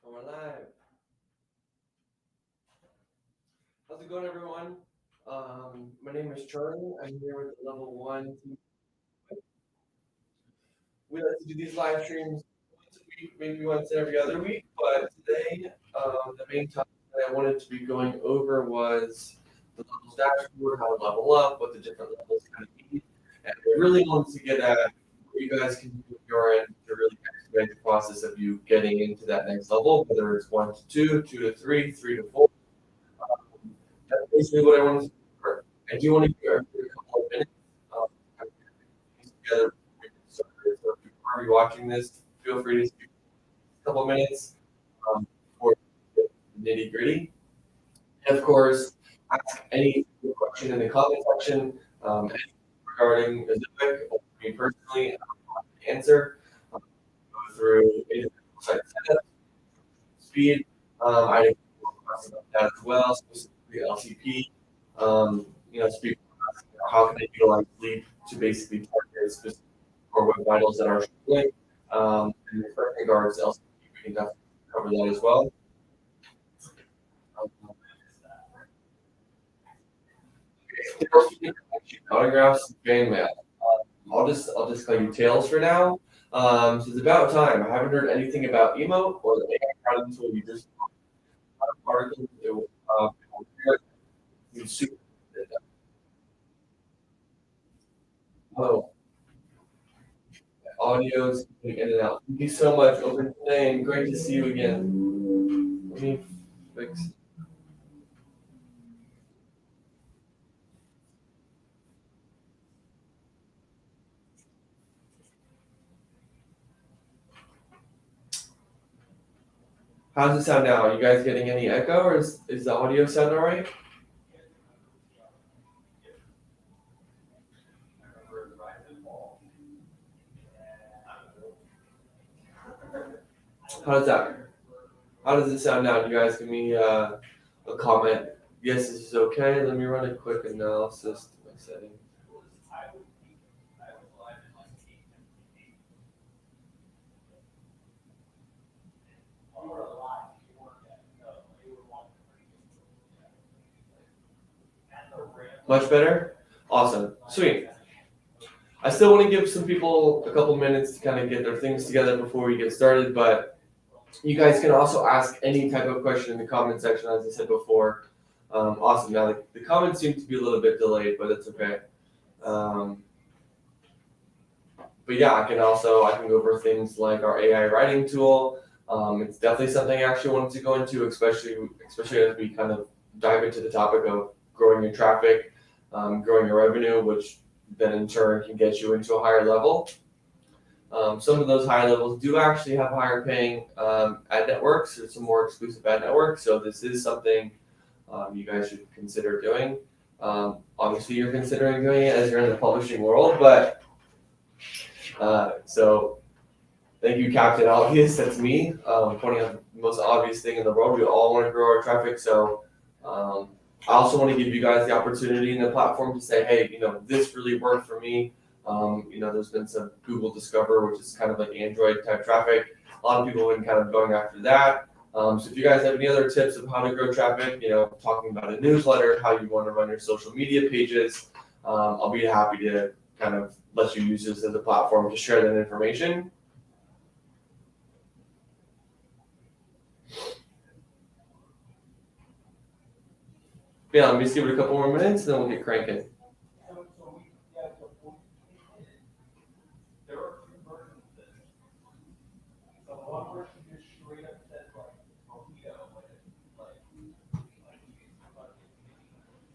And we're live. How's it going, everyone? My name is Charlie. I'm here with the level one team. We like to do these live streams once a week, maybe once every other week. But today, the main topic that I wanted to be going over was the levels dashboard, how to level up, what the different levels kind of mean. And I really wanted to get at what you guys can do at your end to really expedite the process of you getting into that next level, whether it's 1 to 2, 2 to 3, 3 to 4. That's basically what I wanted to cover. I do want to give everybody a couple of minutes kind of get things together before we get started. So if you are watching this, feel free to speak a couple of minutes before we get the nitty gritty. And of course, ask any question in the comment section regarding Ezoic or me personally. I'm happy to answer. Go through individual site setup, speed. I did questions about that as well, specifically LCP. Speak how can they utilize Leap to basically target specific core web vitals that are struggling. And in regards to LCP, we can definitely cover that as well. Autographs, fan mail. I'll just call you Tails for now. So it's about time. I haven't heard anything about emote or the AI writing tool you just article. It will be super. Oh, audio's in and out. Thank you so much, Open Flame. Great to see you again. Let me fix. How's it sound now? Are you guys getting any echo, or is the audio sound all right? How's that? How does it sound now? You guys give me a comment. Yes, this is okay. Let me run a quick analysis to my settings. Much better? Awesome. Sweet. I still want to give some people a couple minutes to kind of get their things together before we get started, but you guys can also ask any type of question in the comment section, as I said before. Awesome. Now, the comments seem to be a little bit delayed, but it's okay. But yeah, I can go over things like our AI writing tool. It's definitely something I actually wanted to go into, especially as we kind of dive into the topic of growing your traffic, growing your revenue, which then in turn can get you into a higher level. Some of those higher levels do actually have higher paying ad networks or some more exclusive ad networks. So this is something you guys should consider doing. Obviously, you're considering doing it as you're in the publishing world, but so thank you, Captain Obvious. That's me pointing out the most obvious thing in the world. We all want to grow our traffic, so I also want to give you guys the opportunity in the platform to say, hey, this really worked for me. There's been some Google Discover, which is kind of like Android type traffic. A lot of people have been kind of going after that. So if you guys have any other tips of how to grow traffic, talking about a newsletter, how you want to run your social media pages, I'll be happy to kind of let you use this as a platform to share that information. Yeah, let me just give it a couple more minutes, and then we'll get cranking.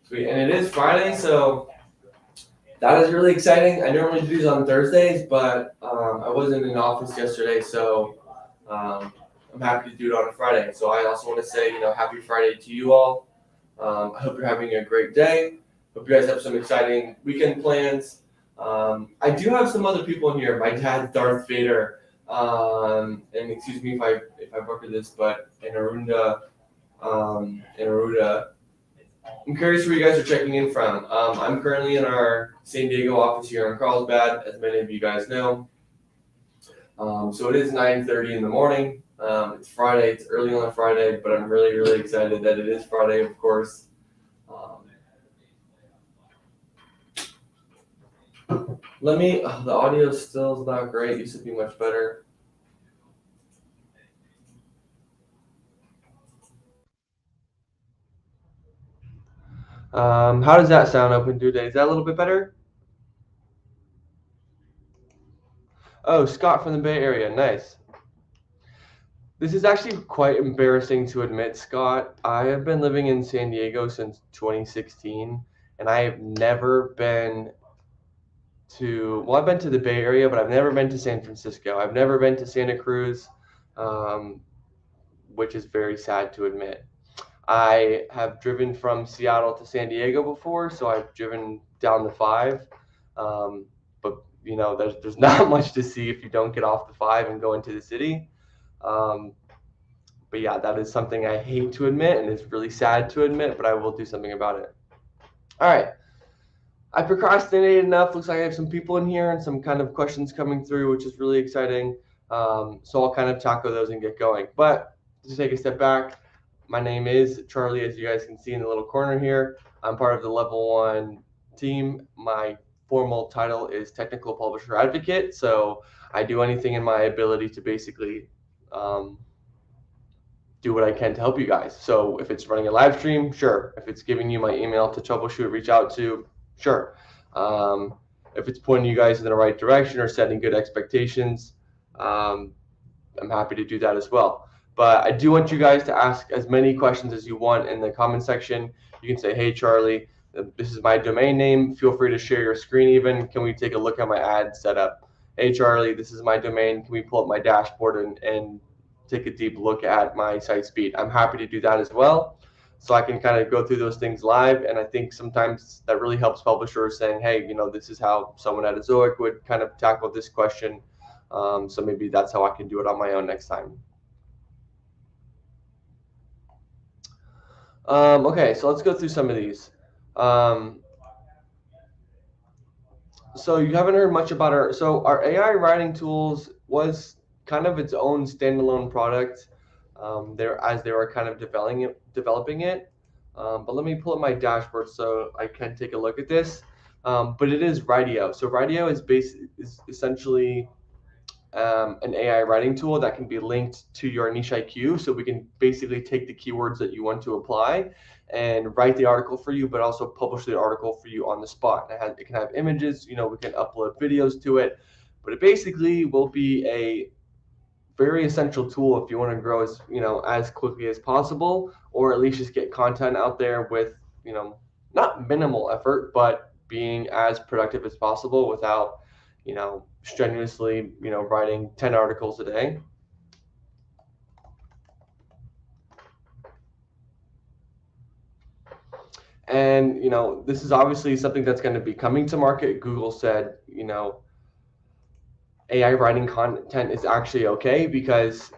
Sweet, and it is Friday, so that is really exciting. I normally do these on Thursdays, but I wasn't in office yesterday, so I'm happy to do it on a Friday. So I also want to say, happy Friday to you all. I hope you're having a great day. Hope you guys have some exciting weekend plans. I do have some other people in here. My dad's Darth Vader, and excuse me if I butcher this, but in Arunda. I'm curious where you guys are checking in from. I'm currently in our San Diego office here in Carlsbad, as many of you guys know. So it is 9:30 in the morning. It's Friday, it's early on a Friday, but I'm really, really excited that it is Friday, of course. The audio still is not great. It used to be much better. How does that sound, Open Due Day? Is that a little bit better? Oh, Scott from the Bay Area. Nice. This is actually quite embarrassing to admit, Scott. I have been living in San Diego since 2016, and I have never been well, I've been to the Bay Area, but I've never been to San Francisco. I've never been to Santa Cruz, um, which is very sad to admit. I have driven from Seattle to San Diego before, so I've driven down the five. But there's not much to see if you don't get off the five and go into the city. Um, but yeah, that is something I hate to admit, and it's really sad to admit, but I will do something about it. All right. I procrastinated enough. Looks like I have some people in here and some kind of questions coming through, which is really exciting. So I'll kind of tackle those and get going. But to take a step back, my name is Charlie, as you guys can see in the little corner here. I'm part of the Level 1 team. My formal title is Technical Publisher Advocate. So I do anything in my ability to basically do what I can to help you guys. So if it's running a live stream, sure. If it's giving you my email to troubleshoot, reach out to, sure. If it's pointing you guys in the right direction or setting good expectations, I'm happy to do that as well. But I do want you guys to ask as many questions as you want in the comment section. You can say, hey, Charlie, this is my domain name. Feel free to share your screen even. Can we take a look at my ad setup? Hey, Charlie, this is my domain. Can we pull up my dashboard and take a deep look at my site speed? I'm happy to do that as well. So I can kind of go through those things live. And I think sometimes that really helps publishers saying, hey, this is how someone at Ezoic would kind of tackle this question. So maybe that's how I can do it on my own next time. Okay, so let's go through some of these. So you haven't heard much about our AI writing tools was kind of its own standalone product there as they were kind of developing it. But let me pull up my dashboard so I can take a look at this. But it is Writio. So Writio is essentially an AI writing tool that can be linked to your niche IQ. So we can basically take the keywords that you want to apply and write the article for you, but also publish the article for you on the spot. It can have images, we can upload videos to it, but it basically will be a very essential tool if you want to grow as quickly as possible, or at least just get content out there with, not minimal effort, but being as productive as possible without strenuously, writing 10 articles a day. And, this is obviously something that's going to be coming to market. Google said, AI writing content is actually okay because,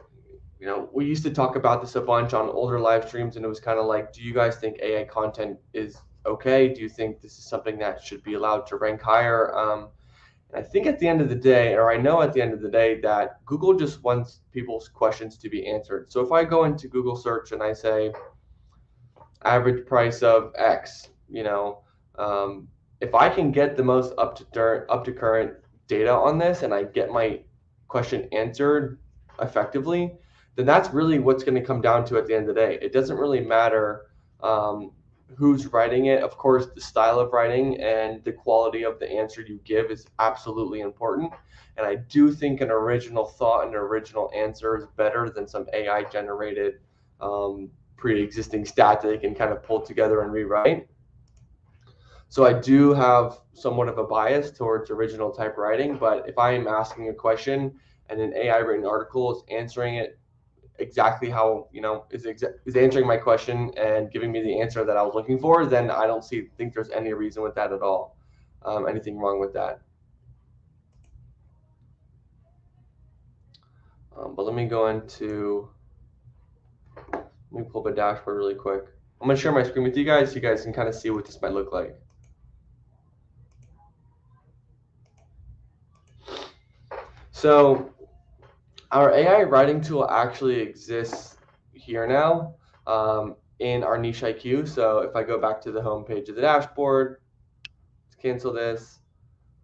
we used to talk about this a bunch on older live streams, and it was kind of like, do you guys think AI content is okay? Do you think this is something that should be allowed to rank higher? I think at the end of the day, or I know at the end of the day, that Google just wants people's questions to be answered. So if I go into Google search and I say average price of X, if I can get the most up to current data on this and I get my question answered effectively, then that's really what's going to come down to at the end of the day. It doesn't really matter who's writing it. Of course, the style of writing and the quality of the answer you give is absolutely important. And I do think an original thought and an original answer is better than some AI generated pre-existing stat that they can kind of pull together and rewrite. So I do have somewhat of a bias towards original type writing, but if I am asking a question and an AI written article is answering it exactly how, is answering my question and giving me the answer that I was looking for, then I don't think there's any reason with that at all. Anything wrong with that. But let me pull up a dashboard really quick. I'm gonna share my screen with you guys so you guys can kind of see what this might look like. So Our AI writing tool actually exists here now in our niche IQ. So if I go back to the home page of the dashboard, let's cancel this.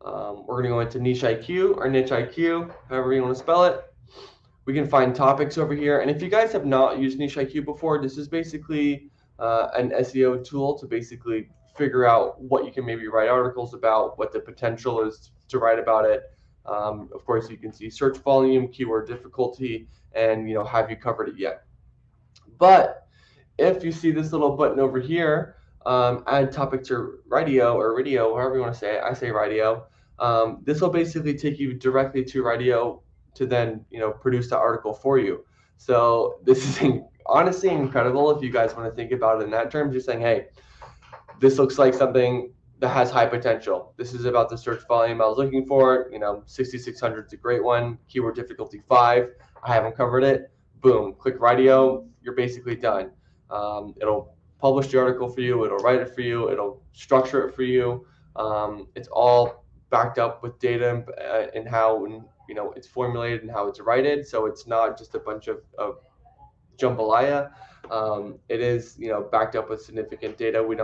We're going to go into niche IQ or niche IQ, however you want to spell it. We can find topics over here. And if you guys have not used niche IQ before, this is basically an SEO tool to basically figure out what you can maybe write articles about, what the potential is to write about it. Of course, you can see search volume, keyword difficulty, and have you covered it yet? But if you see this little button over here, add topic to radio or radio, however you want to say it. I say radio. This will basically take you directly to radio to then produce the article for you. So this is honestly incredible if you guys want to think about it in that terms. You're saying, hey, this looks like something that has high potential. This is about the search volume I was looking for. 6,600 is a great one. Keyword difficulty 5. I haven't covered it. Boom, click radio. You're basically done. It'll publish the article for you. It'll write it for you. It'll structure it for you. It's all backed up with data and how it's formulated and how it's written. So it's not just a bunch of jambalaya. It is backed up with significant data. We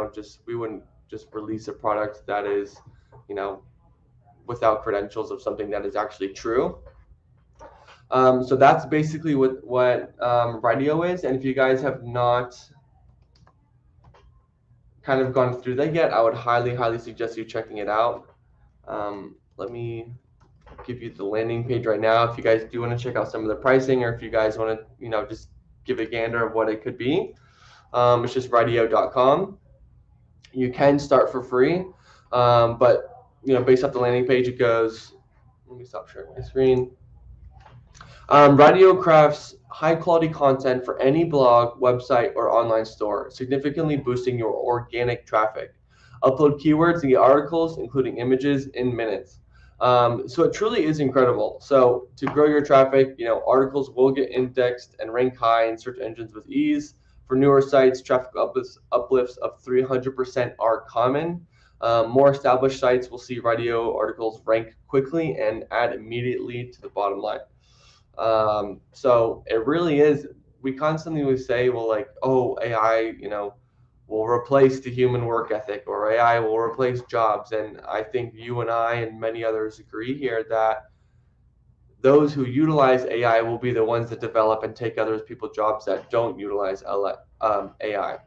wouldn't just release a product that is without credentials of something that is actually true. So that's basically what radio is. And if you guys have not kind of gone through that yet, I would highly suggest you checking it out. Let me give you the landing page right now. If you guys do want to check out some of the pricing, or if you guys want to just give a gander of what it could be, it's just radio.com. You can start for free, but based off the landing page, it goes. Let me stop sharing my screen. Radio crafts high quality content for any blog, website, or online store, significantly boosting your organic traffic. Upload keywords and get articles, including images, in minutes. So it truly is incredible. So to grow your traffic, articles will get indexed and rank high in search engines with ease. For newer sites, traffic uplifts of 300% are common. More established sites will see radio articles rank quickly and add immediately to the bottom line. So it really is. We constantly would say, well, like, oh, AI, will replace the human work ethic, or AI will replace jobs. And I think you and I and many others agree here that those who utilize AI will be the ones that develop and take other people's jobs that don't utilize AI.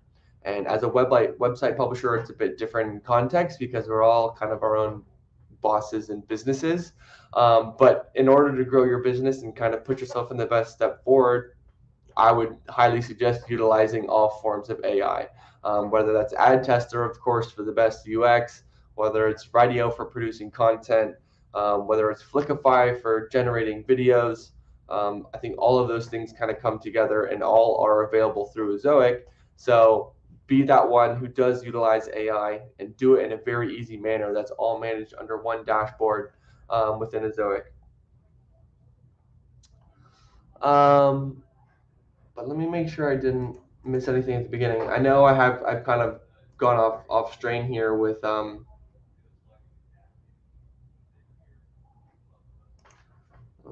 And as a website publisher, it's a bit different in context because we're all kind of our own bosses and businesses. But in order to grow your business and kind of put yourself in the best step forward, I would highly suggest utilizing all forms of AI, whether that's ad tester, of course, for the best UX, whether it's radio for producing content, whether it's Flickify for generating videos. I think all of those things kind of come together and all are available through Ezoic. So be that one who does utilize AI and do it in a very easy manner. That's all managed under one dashboard within Ezoic. But let me make sure I didn't miss anything at the beginning. I know I've kind of gone off strain here with let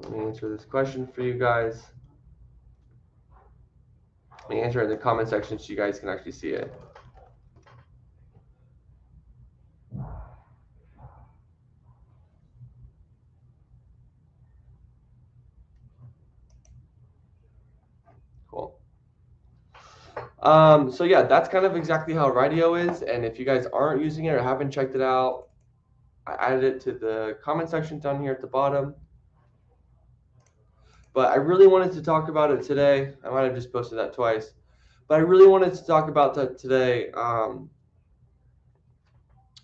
me answer this question for you guys. Let me answer it in the comment section so you guys can actually see it. Cool. So yeah, that's kind of exactly how radio is. And if you guys aren't using it or haven't checked it out, I added it to the comment section down here at the bottom. But I really wanted to talk about it today. I might have just posted that twice. But I really wanted to talk about that today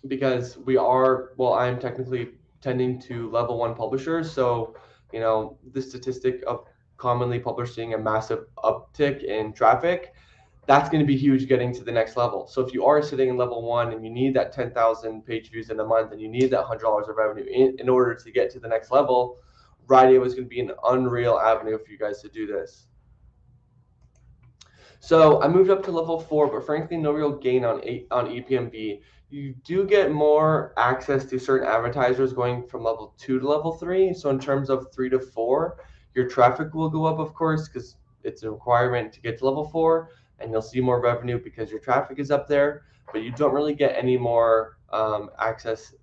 because I'm technically tending to level 1 publishers. So, the statistic of commonly publishing a massive uptick in traffic, that's going to be huge getting to the next level. So if you are sitting in level 1 and you need that 10,000 page views in a month and you need that $100 of revenue in order to get to the next level, radio is going to be an unreal avenue for you guys to do this. So I moved up to level 4, but frankly, no real gain on EPMV. You do get more access to certain advertisers going from level 2 to level 3. So in terms of 3 to 4, Your traffic will go up, of course, because it's a requirement to get to level 4, and you'll see more revenue because your traffic is up there, but you don't really get any more access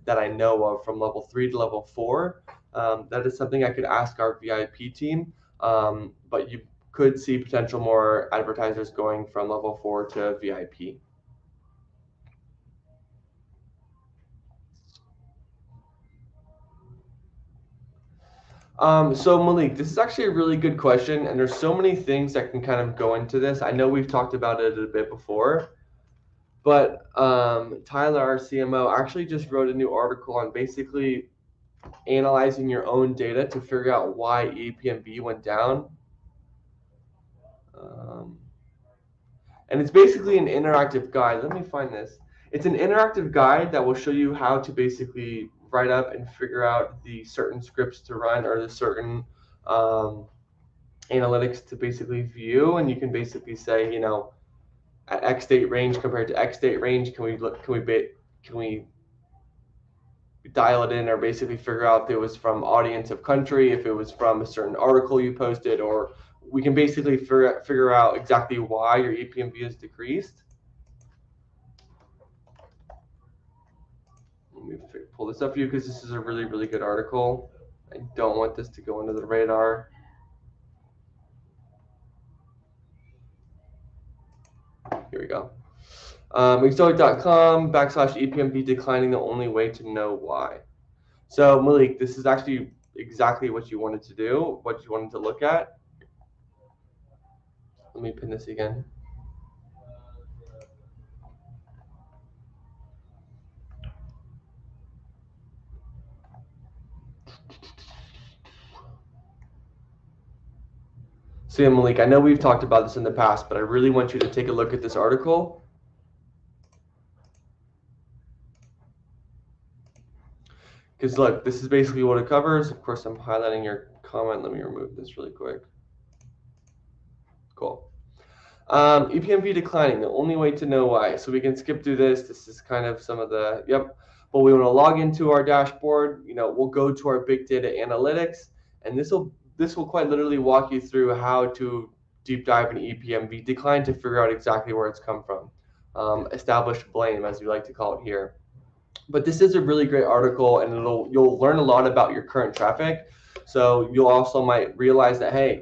that I know of from level 3 to level 4. That is something I could ask our VIP team, but you could see potential more advertisers going from level 4 to VIP. So Malik, this is actually a really good question, and there's so many things that can kind of go into this. I know we've talked about it a bit before, but Tyler, our CMO, actually just wrote a new article on basically analyzing your own data to figure out why EPMV went down. Um, and it's basically an interactive guide. Let me find this. It's an interactive guide that will show you how to basically write up and figure out the certain scripts to run or the certain analytics to basically view, and you can basically say, at X date range compared to X date range, can we dial it in or basically figure out if it was from audience of country, if it was from a certain article you posted, or we can basically figure out exactly why your EPMV is decreased. Let me pull this up for you because this is a really, really good article. I don't want this to go under the radar. Here we go. Ezoic.com /EPMV declining, the only way to know why. So Malik, this is actually exactly what you wanted to do, what you wanted to look at. Let me pin this again. So yeah, Malik, I know we've talked about this in the past, but I really want you to take a look at this article. Because look, this is basically what it covers. Of course, I'm highlighting your comment. Let me remove this really quick. Cool. EPMV declining, the only way to know why. So we can skip through this. This is kind of some of the, But we want to log into our dashboard. We'll go to our big data analytics, and this will quite literally walk you through how to deep dive in EPMV decline to figure out exactly where it's come from. Establish blame, as we like to call it here. But this is a really great article, and you'll learn a lot about your current traffic. So you'll also might realize that, hey,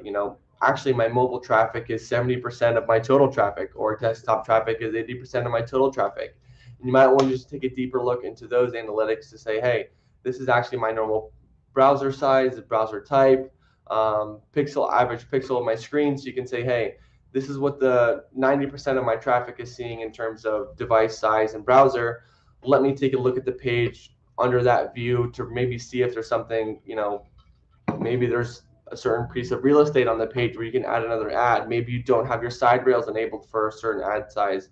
actually my mobile traffic is 70% of my total traffic, or desktop traffic is 80% of my total traffic. And you might want to just take a deeper look into those analytics to say, hey, this is actually my normal browser size, browser type, average pixel of my screen. So you can say, hey, this is what the 90% of my traffic is seeing in terms of device size and browser. Let me take a look at the page under that view to maybe see if there's something, maybe there's a certain piece of real estate on the page where you can add another ad. Maybe you don't have your side rails enabled for a certain ad size.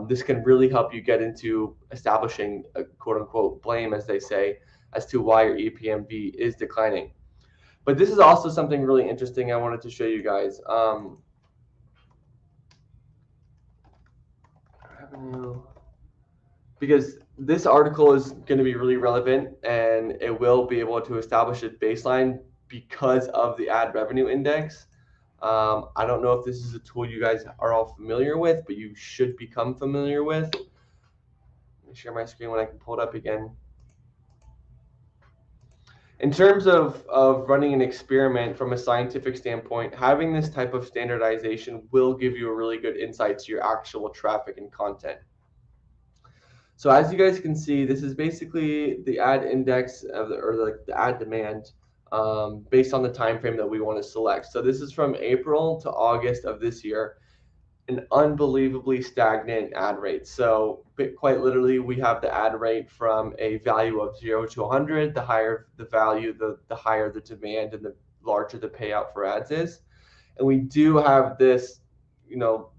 This can really help you get into establishing a quote unquote blame, as they say, as to why your EPMV is declining. But this is also something really interesting I wanted to show you guys. Revenue. Because this article is going to be really relevant, and it will be able to establish a baseline because of the ad revenue index. I don't know if this is a tool you guys are all familiar with, but you should become familiar with. Let me share my screen when I can pull it up again. In terms of running an experiment from a scientific standpoint, having this type of standardization will give you a really good insight to your actual traffic and content. So as you guys can see, this is basically the ad index or the ad demand based on the time frame that we want to select. So this is from April to August of this year, an unbelievably stagnant ad rate. So quite literally, we have the ad rate from a value of 0 to 100. The higher the value, the higher the demand, and the larger the payout for ads is. And we do have this,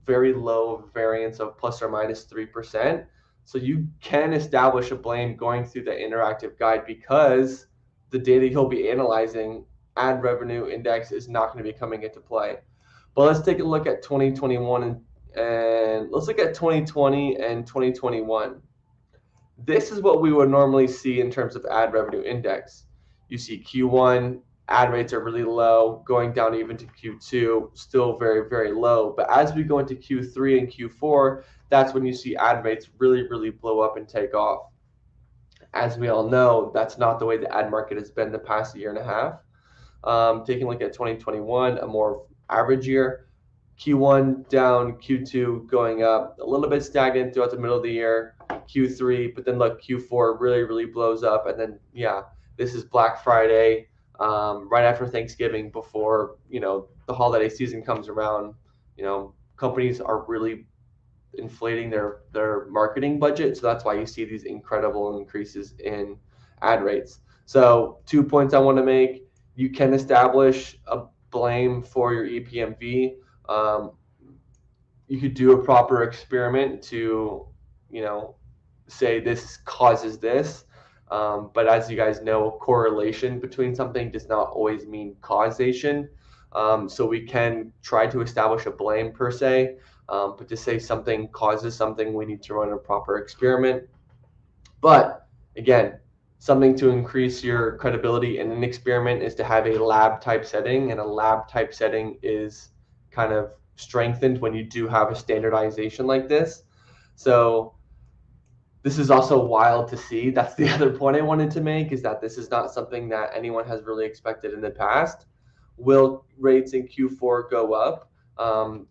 very low variance of plus or minus 3%. So you can establish a blame going through the interactive guide because the data you'll be analyzing, ad revenue index, is not going to be coming into play. But let's take a look at 2021 and let's look at 2020 and 2021. This is what we would normally see in terms of ad revenue index. You see Q1 ad rates are really low, going down even to Q2, still very, very low. But as we go into Q3 and Q4, that's when you see ad rates really, really blow up and take off. As we all know, that's not the way the ad market has been the past year and a half. Taking a look at 2021, a more average year, Q1 down, Q2 going up, a little bit stagnant throughout the middle of the year, Q3, but then look, Q4 really, really blows up. And then, yeah, this is Black Friday, right after Thanksgiving, before, the holiday season comes around. Companies are really inflating their marketing budget. So that's why you see these incredible increases in ad rates. So 2 points I want to make. You can establish a blame for your EPMV. You could do a proper experiment to, say this causes this. But as you guys know, correlation between something does not always mean causation. So we can try to establish a blame per se, but to say something causes something, we need to run a proper experiment. But again, something to increase your credibility in an experiment is to have a lab type setting, and a lab type setting is kind of strengthened when you do have a standardization like this. So this is also wild to see. That's the other point I wanted to make, is that this is not something that anyone has really expected in the past. Will rates in Q4 go up?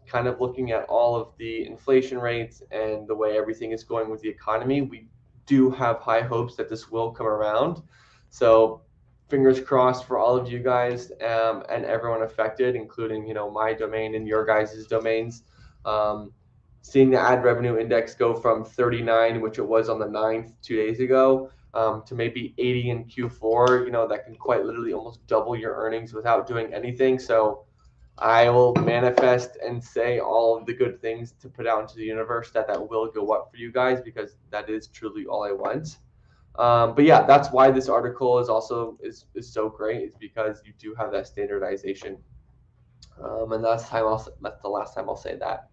Kind of looking at all of the inflation rates and the way everything is going with the economy, we do have high hopes that this will come around. So fingers crossed for all of you guys, and everyone affected, including my domain and your guys' domains. Seeing the ad revenue index go from 39, which it was on the 9th 2 days ago, to maybe 80 in Q4, that can quite literally almost double your earnings without doing anything. So I will manifest and say all of the good things to put out into the universe that will go up for you guys, because that is truly all I want. But yeah, that's why this article is also is so great, is because you do have that standardization. And that's the last time I'll say that.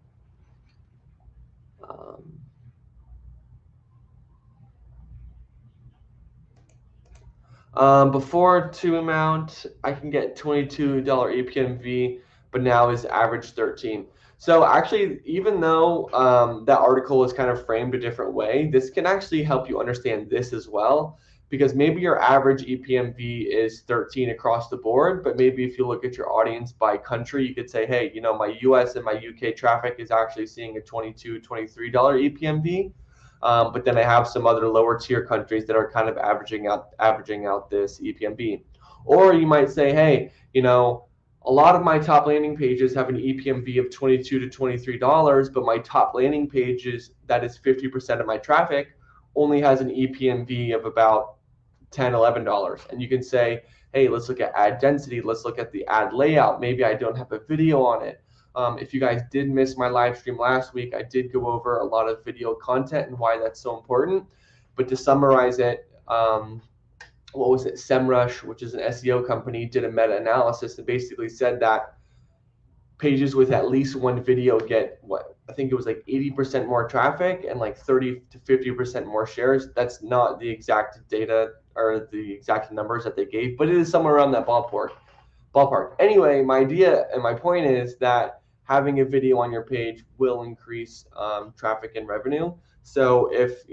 Before to amount, I can get $22 EPMV, but now is average 13. So actually, even though that article was kind of framed a different way, this can actually help you understand this as well. Because maybe your average EPMV is 13 across the board, but maybe if you look at your audience by country, you could say, hey, my US and my UK traffic is actually seeing a $22, $23 EPMV. But then I have some other lower tier countries that are kind of averaging out this EPMV. Or you might say, hey, a lot of my top landing pages have an EPMV of $22 to $23, but my top landing pages, that is 50% of my traffic, only has an EPMV of about $10, $11. And you can say, hey, let's look at ad density. Let's look at the ad layout. Maybe I don't have a video on it. If you guys did miss my live stream last week, I did go over a lot of video content and why that's so important. But to summarize it, what was it? SEMrush, which is an SEO company, did a meta-analysis and basically said that pages with at least one video get I think it was like 80% more traffic and like 30 to 50% more shares. That's not the exact data or the exact numbers that they gave, but it is somewhere around that ballpark. Anyway, my idea and my point is that having a video on your page will increase traffic and revenue. So if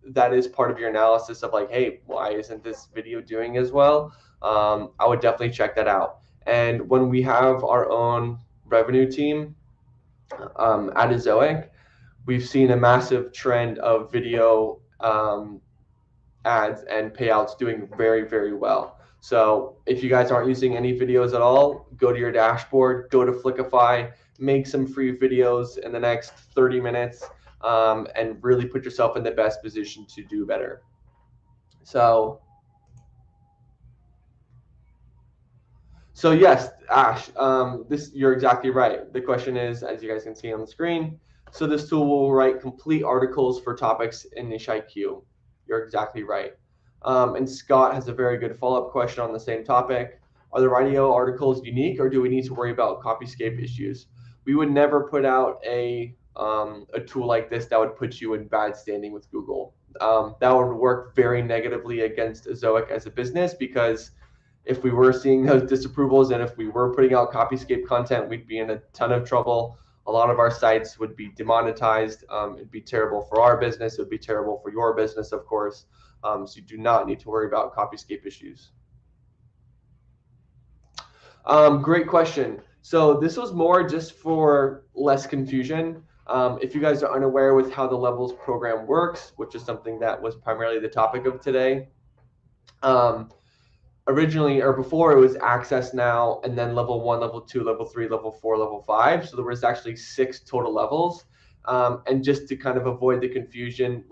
that is part of your analysis of like, hey, why isn't this video doing as well? I would definitely check that out. And when we have our own revenue team at Ezoic, we've seen a massive trend of video ads and payouts doing very, very well. So if you guys aren't using any videos at all, go to your dashboard, go to Flickify, make some free videos in the next 30 minutes, and really put yourself in the best position to do better. So yes, Ash, you're exactly right. The question is, as you guys can see on the screen, so this tool will write complete articles for topics in Niche IQ. You're exactly right. And Scott has a very good follow-up question on the same topic. Are the radio articles unique, or do we need to worry about copyscape issues? We would never put out a tool like this that would put you in bad standing with Google. That would work very negatively against Ezoic as a business, because if we were seeing those disapprovals and if we were putting out copyscape content, we'd be in a ton of trouble. A lot of our sites would be demonetized. It'd be terrible for our business. It would be terrible for your business, of course. So you do not need to worry about copyscape issues. Great question. So this was more just for less confusion. If you guys are unaware with how the levels program works, which is something that was primarily the topic of today, originally or before it was access now and then level 1, level 2, level 3, level 4, level 5. So there was actually 6 total levels. And just to kind of avoid the confusion,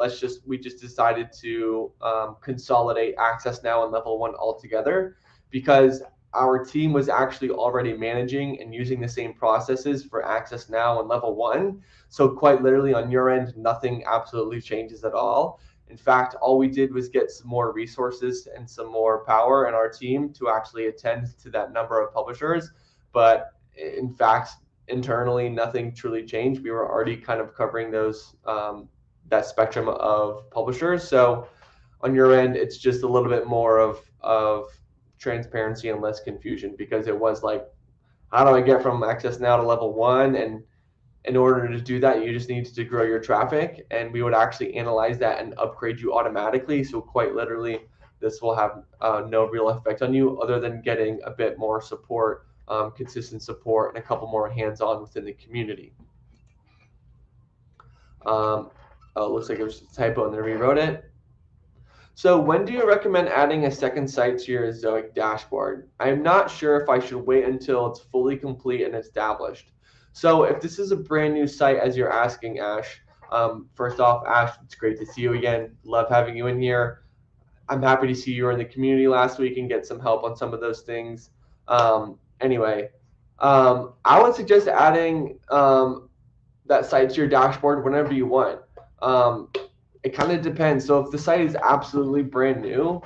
we just decided to consolidate access now and level 1 altogether, because our team was actually already managing and using the same processes for access now and level 1. So quite literally on your end, nothing absolutely changes at all. In fact, all we did was get some more resources and some more power in our team to actually attend to that number of publishers. But in fact, internally, nothing truly changed. We were already kind of covering those that spectrum of publishers. So on your end, it's just a little bit more of transparency and less confusion, because it was like, how do I get from access now to level 1? And in order to do that, you just need to grow your traffic, and we would actually analyze that and upgrade you automatically. So quite literally, this will have no real effect on you other than getting a bit more support, consistent support, and a couple more hands-on within the community. Looks like it was a typo and they rewrote it. So when do you recommend adding a second site to your Ezoic dashboard? I'm not sure if I should wait until it's fully complete and established. So if this is a brand new site, as you're asking, Ash, first off, Ash, it's great to see you again. Love having you in here. I'm happy to see you were in the community last week and get some help on some of those things. Anyway, I would suggest adding that site to your dashboard whenever you want. It kind of depends. So if the site is absolutely brand new,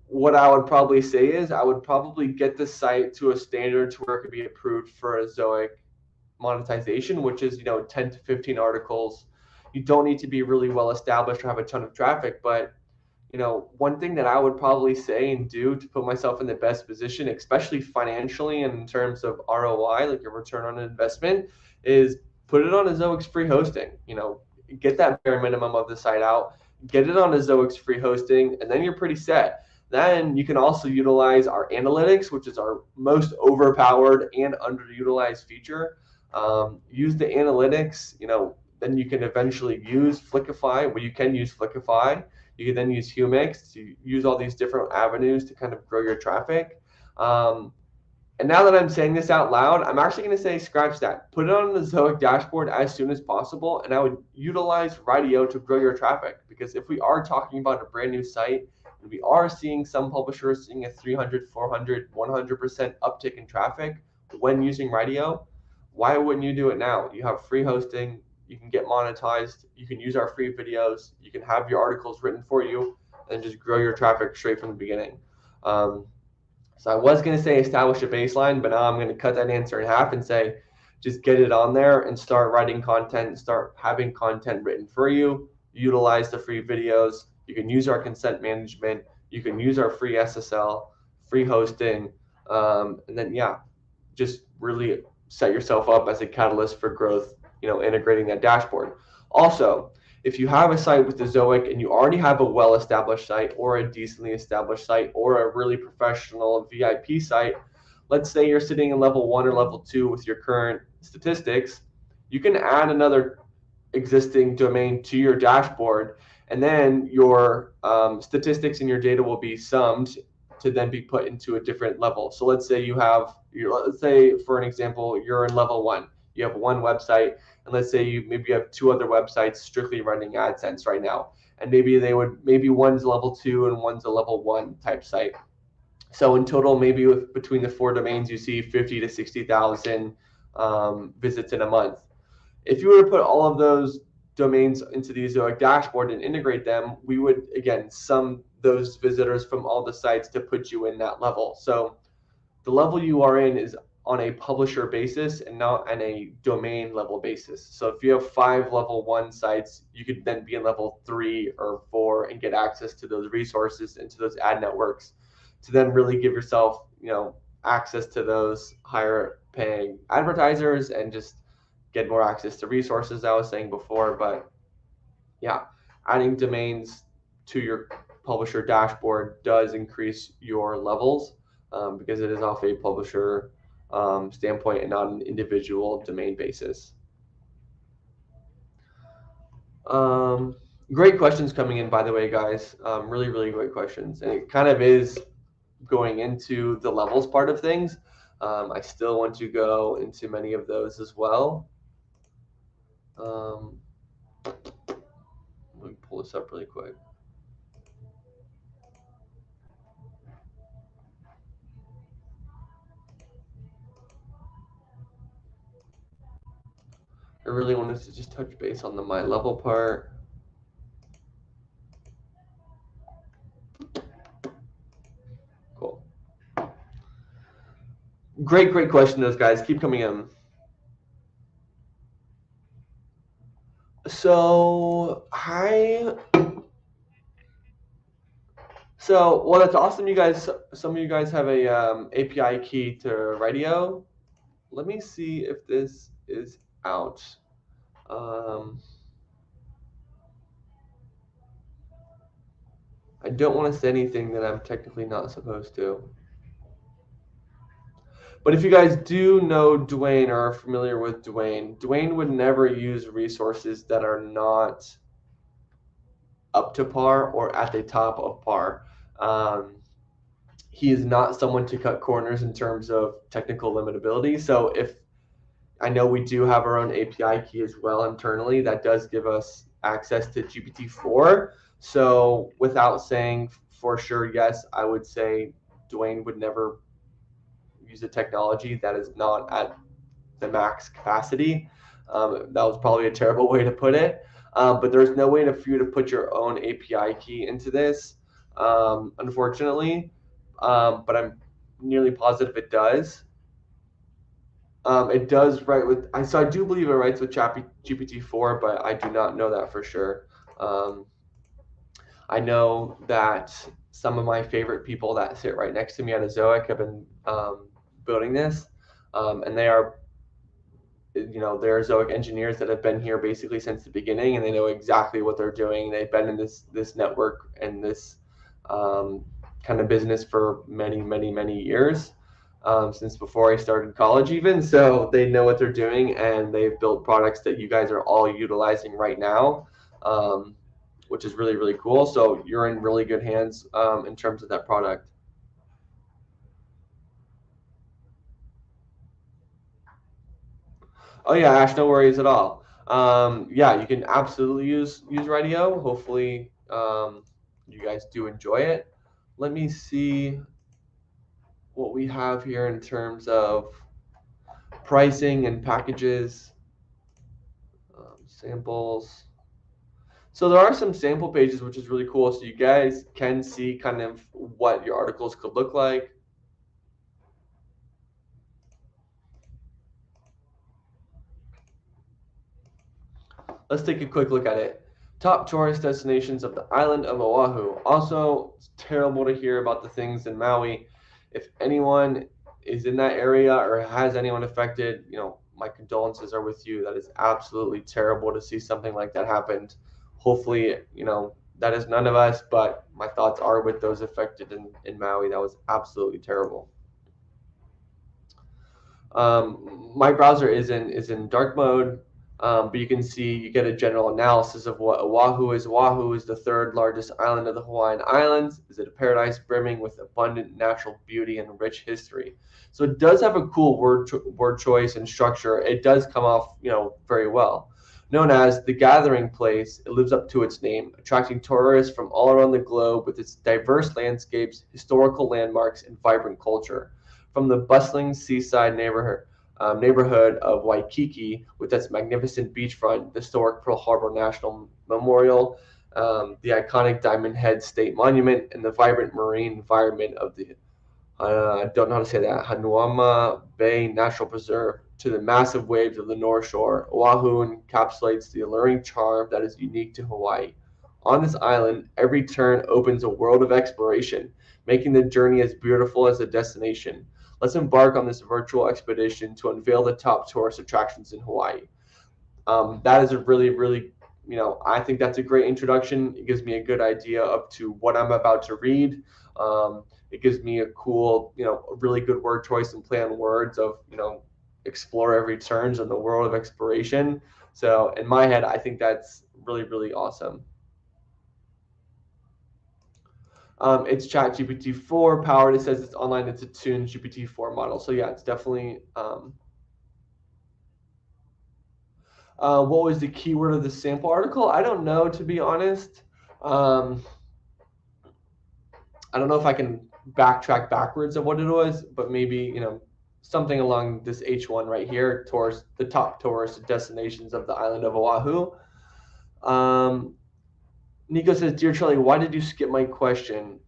what I would probably say is I would probably get the site to a standard to where it could be approved for Ezoic monetization, which is 10 to 15 articles. You don't need to be really well established or have a ton of traffic, but one thing that I would probably say and do to put myself in the best position, especially financially and in terms of ROI, like a return on investment, is put it on Ezoic's free hosting. Get that bare minimum of the site out, get it on Ezoic's free hosting, and then you're pretty set. Then you can also utilize our analytics, which is our most overpowered and underutilized feature. Use the analytics, then you can eventually use Flickify. Well, you can use Flickify. You can then use Humix to use all these different avenues to kind of grow your traffic. And now that I'm saying this out loud, I'm actually going to say scratch that. Put it on the Ezoic dashboard as soon as possible, and I would utilize Rydio to grow your traffic. Because if we are talking about a brand new site, and we are seeing some publishers seeing a 300, 400, 100% uptick in traffic when using Rydio, why wouldn't you do it now? You have free hosting, you can get monetized, you can use our free videos, you can have your articles written for you, and just grow your traffic straight from the beginning. So I was going to say establish a baseline, but now I'm going to cut that answer in half and say just get it on there and start writing content, start having content written for you. Utilize the free videos. You can use our consent management. You can use our free SSL, free hosting, and then just really set yourself up as a catalyst for growth, integrating that dashboard. Also, if you have a site with Ezoic and you already have a well-established site or a decently established site or a really professional VIP site, let's say you're sitting in level 1 or level 2 with your current statistics, you can add another existing domain to your dashboard, and then your statistics and your data will be summed to then be put into a different level. So let's say let's say for an example, you're in level 1. You have one website, and let's say you have 2 other websites strictly running AdSense right now, and maybe one's level 2 and one's a level 1 type site. So in total, maybe between the 4 domains, you see 50 to 60,000 visits in a month. If you were to put all of those domains into the Ezoic dashboard and integrate them, we would again sum those visitors from all the sites to put you in that level. So the level you are in is on a publisher basis and not on a domain level basis. So if you have 5 level 1 sites, you could then be in level 3 or 4 and get access to those resources and to those ad networks to then really give yourself, access to those higher paying advertisers and just get more access to resources, I was saying before. But yeah, adding domains to your publisher dashboard does increase your levels, because it is off a publisher standpoint and not an individual domain basis. Um, Great questions coming in, by the way, guys. Really, really great questions. And it kind of is going into the levels part of things. I still want to go into many of those as well. Let me pull this up really quick. I really wanted to just touch base on the my level part. Cool. Great question, those guys. Keep coming in. So well, that's awesome. You guys, some of you guys have a API key to radio. Let me see if this is out. I don't want to say anything that I'm technically not supposed to. But if you guys do know Dwayne or are familiar with Dwayne would never use resources that are not up to par or at the top of par. He is not someone to cut corners in terms of technical limitability. So if I know we do have our own API key as well internally, that does give us access to GPT-4. So without saying for sure yes, I would say Dwayne would never use a technology that is not at the max capacity. That was probably a terrible way to put it. But there's no way for you to put your own API key into this, unfortunately. But I'm nearly positive it does. It does write with, so I do believe it writes with GPT-4, but I do not know that for sure. I know that some of my favorite people that sit right next to me at Ezoic have been building this, and they are, they're Ezoic engineers that have been here basically since the beginning, and they know exactly what they're doing. They've been in this network and this kind of business for many, many, many years, since before I started college even. So they know what they're doing, and they've built products that you guys are all utilizing right now, which is really, really cool. So you're in really good hands in terms of that product. Oh yeah, Ash, no worries at all. Yeah, you can absolutely use radio. Hopefully, you guys do enjoy it. Let me see what we have here in terms of pricing and packages, samples. So there are some sample pages, which is really cool. So you guys can see kind of what your articles could look like. Let's take a quick look at it. Top tourist destinations of the island of Oahu. Also, it's terrible to hear about the things in Maui. If anyone is in that area or has anyone affected, my condolences are with you. That is absolutely terrible to see something like that happen. Hopefully, that is none of us, but my thoughts are with those affected in Maui. That was absolutely terrible. My browser is in dark mode, but you can see, you get a general analysis of what Oahu is. Oahu is the third largest island of the Hawaiian Islands. Is it a paradise brimming with abundant natural beauty and rich history? So it does have a cool word choice and structure. It does come off, very well. Known as the gathering place, it lives up to its name, attracting tourists from all around the globe with its diverse landscapes, historical landmarks, and vibrant culture. From the bustling seaside neighborhood of Waikiki, with its magnificent beachfront, the historic Pearl Harbor National Memorial, the iconic Diamond Head State Monument, and the vibrant marine environment of the, I don't know how to say that, Hanuama Bay National Preserve, to the massive waves of the North Shore, Oahu encapsulates the alluring charm that is unique to Hawaii. On this island, every turn opens a world of exploration, making the journey as beautiful as the destination. Let's embark on this virtual expedition to unveil the top tourist attractions in Hawaii. That is a really, really, I think that's a great introduction. It gives me a good idea up to what I'm about to read. It gives me a cool, a really good word choice and play on words of, explore every turns in the world of exploration. So in my head, I think that's really, really awesome. It's ChatGPT 4 powered. It says it's online. It's a tuned GPT-4 model. So yeah, it's definitely. What was the keyword of the sample article? I don't know, to be honest. I don't know if I can backtrack backwards of what it was, but maybe, something along this H1 right here towards the top tourist destinations of the island of Oahu. Nico says, "Dear Charlie, why did you skip my question?"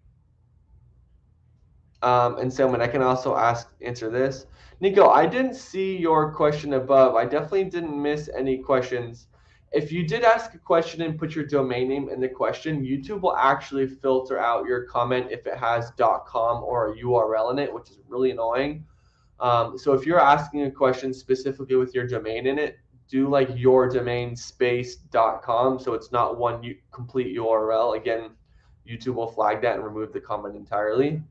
And Salman, I can also answer this. Nico, I didn't see your question above. I definitely didn't miss any questions. If you did ask a question and put your domain name in the question, YouTube will actually filter out your comment if it has .com or a URL in it, which is really annoying. So if you're asking a question specifically with your domain in it, do like your domain space.com so it's not one complete URL. Again, YouTube will flag that and remove the comment entirely.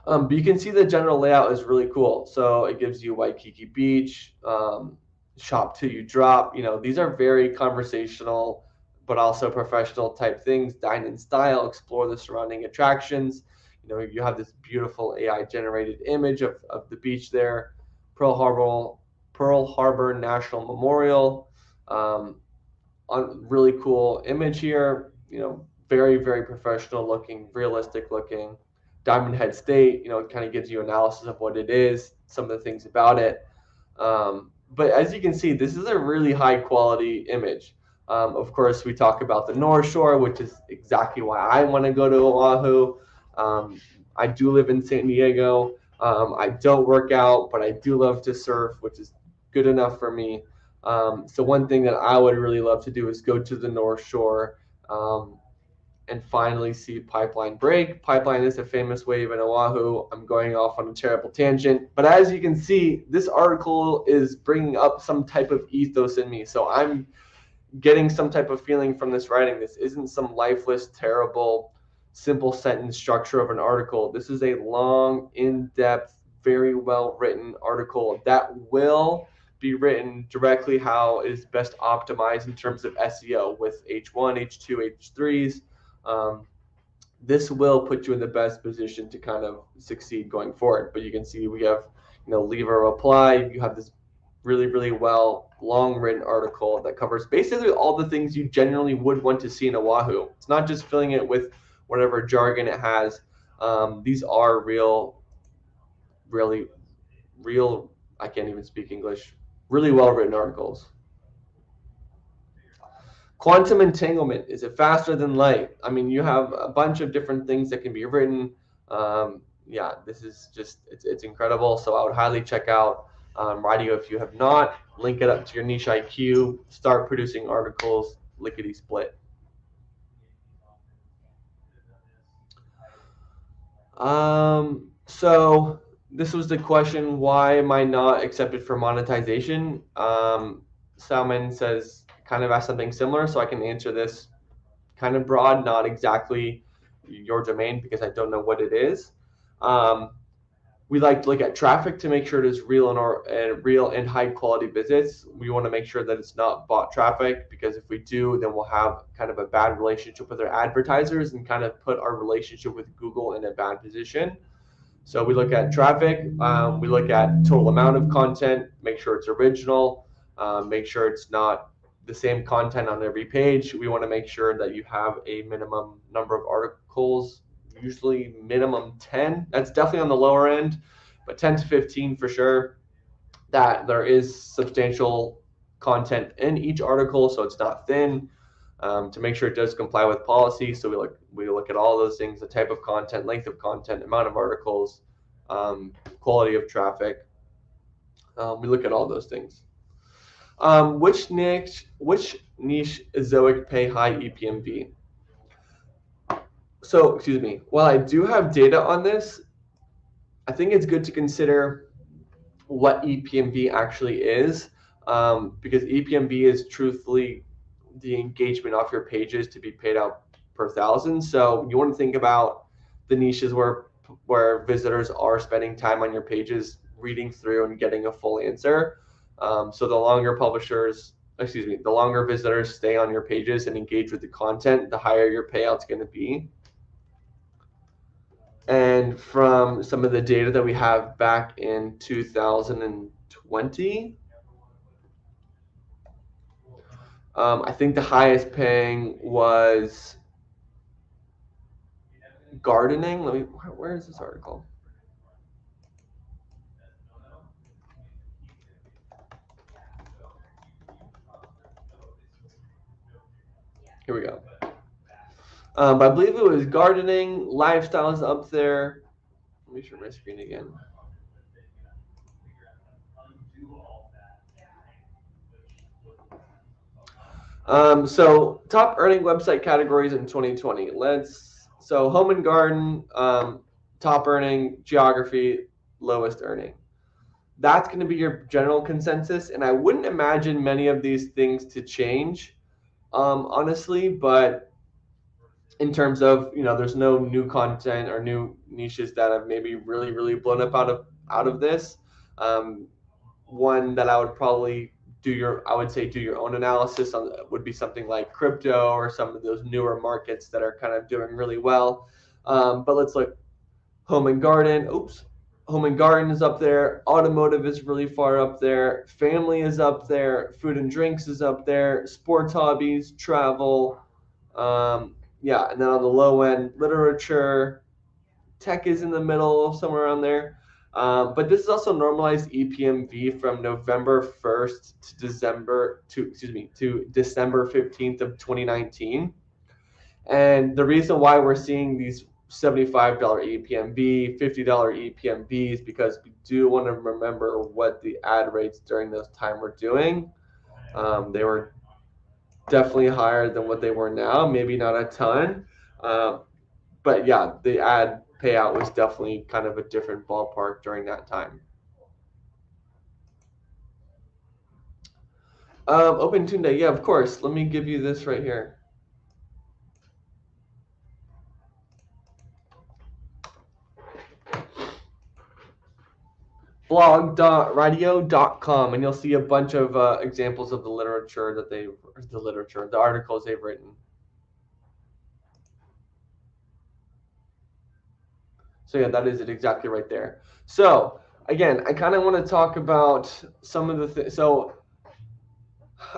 But you can see the general layout is really cool. So it gives you Waikiki Beach, shop till you drop. These are very conversational, but also professional type things. Dine in style, explore the surrounding attractions. You have this beautiful AI generated image of the beach there. Pearl Harbor National Memorial. On really cool image here. Very, very professional looking, realistic looking. Diamond Head State, it kind of gives you analysis of what it is, some of the things about it. But as you can see, this is a really high quality image. Of course, we talk about the North Shore, which is exactly why I want to go to Oahu. I do live in San Diego. I don't work out, but I do love to surf, which is good enough for me. So one thing that I would really love to do is go to the North Shore. And finally see Pipeline break. Pipeline is a famous wave in Oahu. I'm going off on a terrible tangent. But as you can see, this article is bringing up some type of ethos in me. So I'm getting some type of feeling from this writing. This isn't some lifeless, terrible, simple sentence structure of an article. This is a long, in-depth, very well-written article that will be written directly how it is best optimized in terms of SEO with H1, H2, H3s. This will put you in the best position to kind of succeed going forward. But you can see we have, leave a reply. You have this really, really well long written article that covers basically all the things you generally would want to see in Oahu. It's not just filling it with whatever jargon it has. These are real, really, real. I can't even speak English. Really well written articles. Quantum entanglement, is it faster than light? I mean, you have a bunch of different things that can be written. Yeah, this is just, it's incredible. So I would highly check out Writing if you have not. Link it up to your niche IQ. Start producing articles, lickety split. So this was the question, why am I not accepted for monetization? Salman says, kind of asked something similar, so I can answer this kind of broad, not exactly your domain because I don't know what it is. We like to look at traffic to make sure it is real and high quality visits. We want to make sure that it's not bot traffic, because if we do, then we'll have kind of a bad relationship with our advertisers and kind of put our relationship with Google in a bad position. So we look at traffic, we look at total amount of content, make sure it's original, make sure it's not the same content on every page. We want to make sure that you have a minimum number of articles, usually minimum 10. That's definitely on the lower end, but 10 to 15 for sure. That there is substantial content in each article, so it's not thin. To make sure it does comply with policy. So we look at all those things: the type of content, length of content, amount of articles, quality of traffic. We look at all those things. Which niche Ezoic pay high EPMV? So, excuse me, while I do have data on this, I think it's good to consider what EPMV actually is, because EPMV is truthfully the engagement off your pages to be paid out per thousand. So you want to think about the niches where visitors are spending time on your pages, reading through and getting a full answer. So the longer visitors stay on your pages and engage with the content, the higher your payout's going to be. And from some of the data that we have back in 2020, I think the highest paying was gardening. Where is this article? Here we go. But I believe it was gardening, lifestyle is up there. Let me share my screen again. So top earning website categories in 2020. So home and garden, top earning, geography, lowest earning. That's going to be your general consensus, and I wouldn't imagine many of these things to change, honestly. But in terms of, there's no new content or new niches that have maybe really blown up out of this. Um, One that I would probably I would say do your own analysis on would be something like crypto or some of those newer markets that are kind of doing really well. But let's look home and garden. Home and garden is up there. Automotive is really far up there. Family is up there. Food and drinks is up there. Sports hobbies, travel. Yeah, and then on the low end, literature, tech is in the middle, somewhere around there. But this is also normalized EPMV from November 1st to December 15th of 2019. And the reason why we're seeing these $75 EPMV, $50 EPMV is because we do want to remember what the ad rates during those time were doing. They were definitely higher than what they were now, maybe not a ton. But yeah, the ad payout was definitely kind of a different ballpark during that time. Open Tune Day, yeah, of course. Let me give you this right here. blog.radio.com, and you'll see a bunch of examples of the articles they've written. So yeah, that is it exactly right there. So again, I kind of want to talk about some of the things. So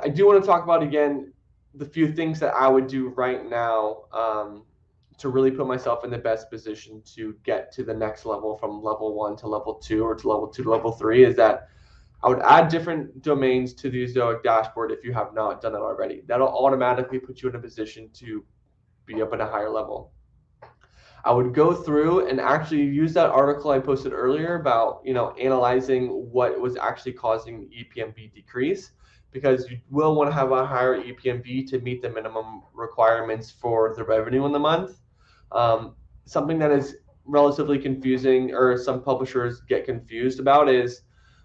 I do want to talk about again the few things that I would do right now to really put myself in the best position to get to the next level from level 1 to level 2 or to level 2 to level 3 is that I would add different domains to the Ezoic dashboard if you have not done it already. That'll automatically put you in a position to be up at a higher level. I would go through and actually use that article I posted earlier about, analyzing what was actually causing EPMV decrease, because you will want to have a higher EPMV to meet the minimum requirements for the revenue in the month. Something that is relatively confusing, or some publishers get confused about, is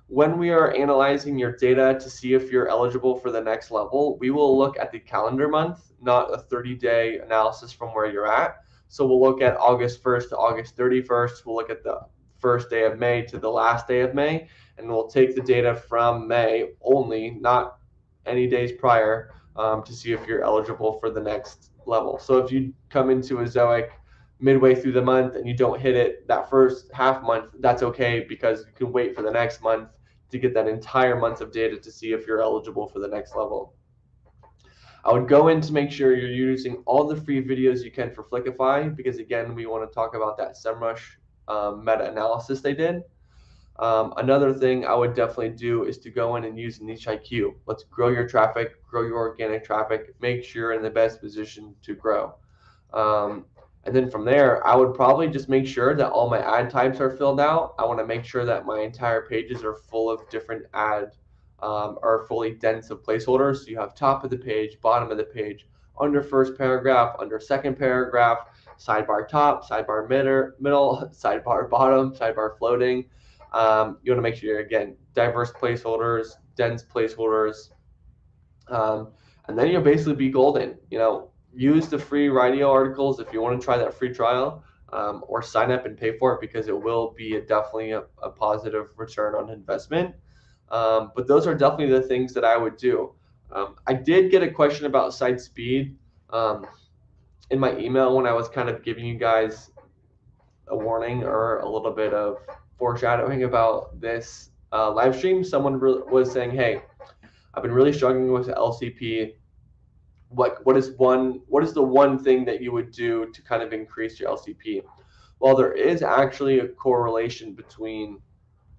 when we are analyzing your data to see if you're eligible for the next level, we will look at the calendar month, not a 30-day analysis from where you're at. So we'll look at August 1st to August 31st. We'll look at the first day of May to the last day of May, and we'll take the data from May only, not any days prior, to see if you're eligible for the next level. So if you come into Ezoic midway through the month and you don't hit it that first half month, that's okay, because you can wait for the next month to get that entire month of data to see if you're eligible for the next level. I would go in to make sure you're using all the free videos you can for Flickify, because again, we want to talk about that SEMrush meta-analysis they did. Another thing I would definitely do is to go in and use Niche IQ. Let's grow your traffic, grow your organic traffic, make sure you're in the best position to grow. And then from there, I would probably just make sure that all my ad types are filled out. I want to make sure that my entire pages are full of different are fully dense of placeholders. So you have top of the page, bottom of the page, under first paragraph, under second paragraph, sidebar top, sidebar middle, sidebar bottom, sidebar floating. You want to make sure you're, again, diverse placeholders, dense placeholders, and then you'll basically be golden. Use the free radio articles if you want to try that free trial, or sign up and pay for it, because it will be definitely a positive return on investment. But those are definitely the things that I would do. I did get a question about site speed in my email when I was kind of giving you guys a warning or a little bit of foreshadowing about this live stream. Someone was saying, "Hey, I've been really struggling with LCP. What is the one thing that you would do to kind of increase your LCP?" Well, there is actually a correlation between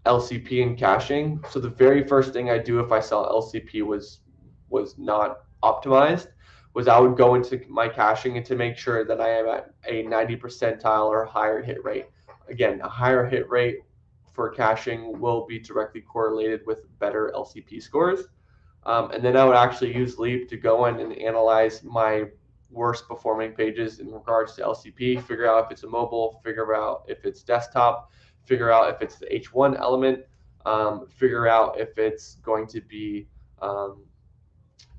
LCP and caching. So the very first thing I do if I saw LCP was not optimized was I would go into my caching and to make sure that I am at a 90 percentile or higher hit rate. Again, a higher hit rate for caching will be directly correlated with better LCP scores. And then I would actually use Leap to go in and analyze my worst performing pages in regards to LCP, figure out if it's a mobile, figure out if it's desktop, figure out if it's the H1 element, figure out if it's going to be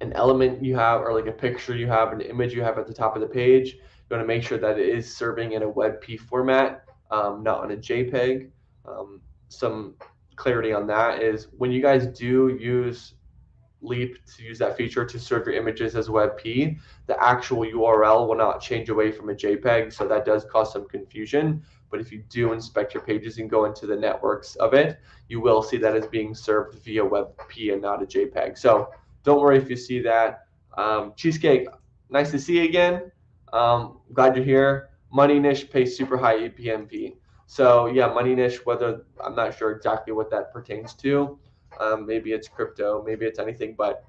an element you have, or like a picture you have, an image you have at the top of the page. You want to make sure that it is serving in a WebP format, not on a JPEG. Some clarity on that is when you guys do use Leap to use that feature to serve your images as WebP, the actual URL will not change away from a JPEG, so that does cause some confusion. But if you do inspect your pages and go into the networks of it, you will see that it's being served via WebP and not a JPEG. So don't worry if you see that. Cheesecake, nice to see you again. Glad you're here. Money Niche pays super high EPMV. So yeah, Money Niche, whether I'm not sure exactly what that pertains to. Maybe it's crypto, maybe it's anything. But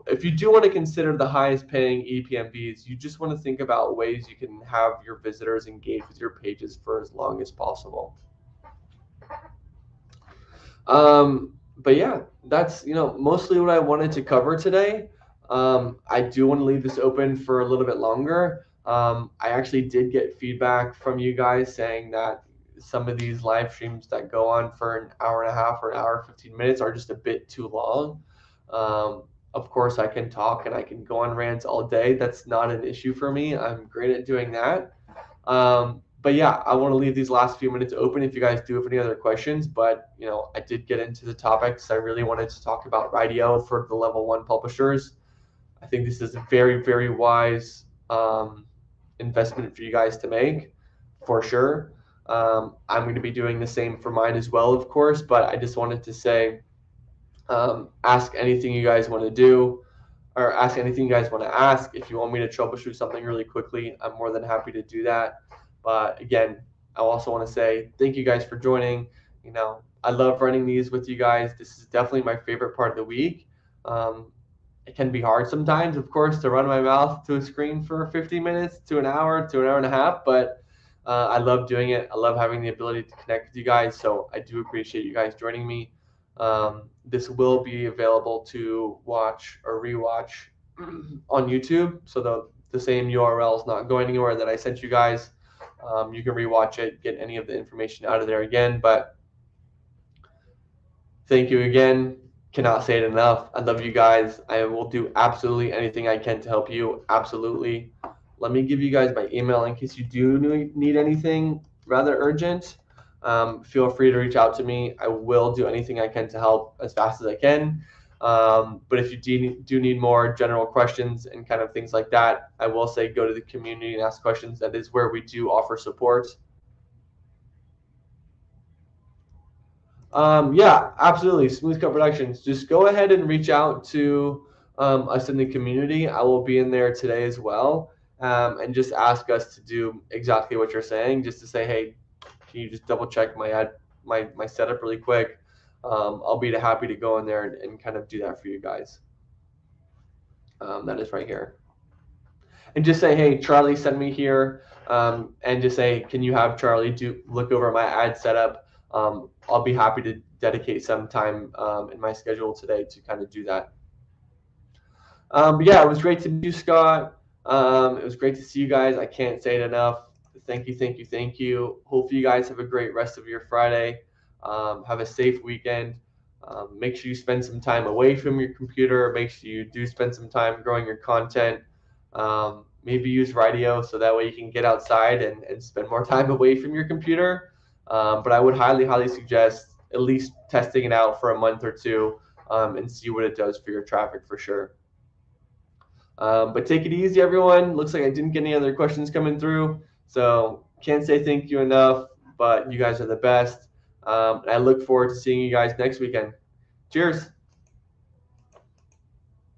if you do want to consider the highest paying EPMVs, you just want to think about ways you can have your visitors engage with your pages for as long as possible. But yeah, that's mostly what I wanted to cover today. I do want to leave this open for a little bit longer. I actually did get feedback from you guys saying that some of these live streams that go on for an hour and a half or an hour 15 minutes are just a bit too long. Of course, I can talk and I can go on rants all day. That's not an issue for me. I'm great at doing that. But yeah, I want to leave these last few minutes open if you guys do have any other questions. But I did get into the topics. I really wanted to talk about Radio for the level 1 publishers. I think this is a very, very wise investment for you guys to make, for sure. I'm going to be doing the same for mine as well, of course. But I just wanted to say, ask anything you guys want to do, or ask anything you guys want to ask. If you want me to troubleshoot something really quickly, I'm more than happy to do that. But again, I also want to say thank you guys for joining. I love running these with you guys. This is definitely my favorite part of the week. It can be hard sometimes, of course, to run my mouth to a screen for 50 minutes to an hour and a half. But I love doing it. I love having the ability to connect with you guys. So I do appreciate you guys joining me. This will be available to watch or rewatch on YouTube. So the same URL is not going anywhere that I sent you guys. You can rewatch it, get any of the information out of there again. But thank you again. Cannot say it enough. I love you guys. I will do absolutely anything I can to help you. Absolutely. Let me give you guys my email in case you do need anything rather urgent. Feel free to reach out to me. I will do anything I can to help as fast as I can. But if you do need more general questions and kind of things like that, I will say go to the community and ask questions. That is where we do offer support. Yeah, absolutely. Smooth Cut Productions. Just go ahead and reach out to us in the community. I will be in there today as well. And just ask us to do exactly what you're saying, just to say, hey, can you just double check my setup really quick? I'll be happy to go in there and kind of do that for you guys. That is right here. And just say, hey, Charlie, send me here. And just say, can you have Charlie look over my ad setup? I'll be happy to dedicate some time in my schedule today to kind of do that. But yeah, it was great to meet you, Scott. It was great to see you guys. I can't say it enough. Thank you, thank you, thank you. Hope you guys have a great rest of your Friday. Have a safe weekend. Make sure you spend some time away from your computer. Make sure you do spend some time growing your content. Maybe use radio so that way you can get outside and spend more time away from your computer. But I would highly, highly suggest at least testing it out for a month or two and see what it does for your traffic for sure. But take it easy, everyone. Looks like I didn't get any other questions coming through. So can't say thank you enough, but you guys are the best. I look forward to seeing you guys next weekend. Cheers.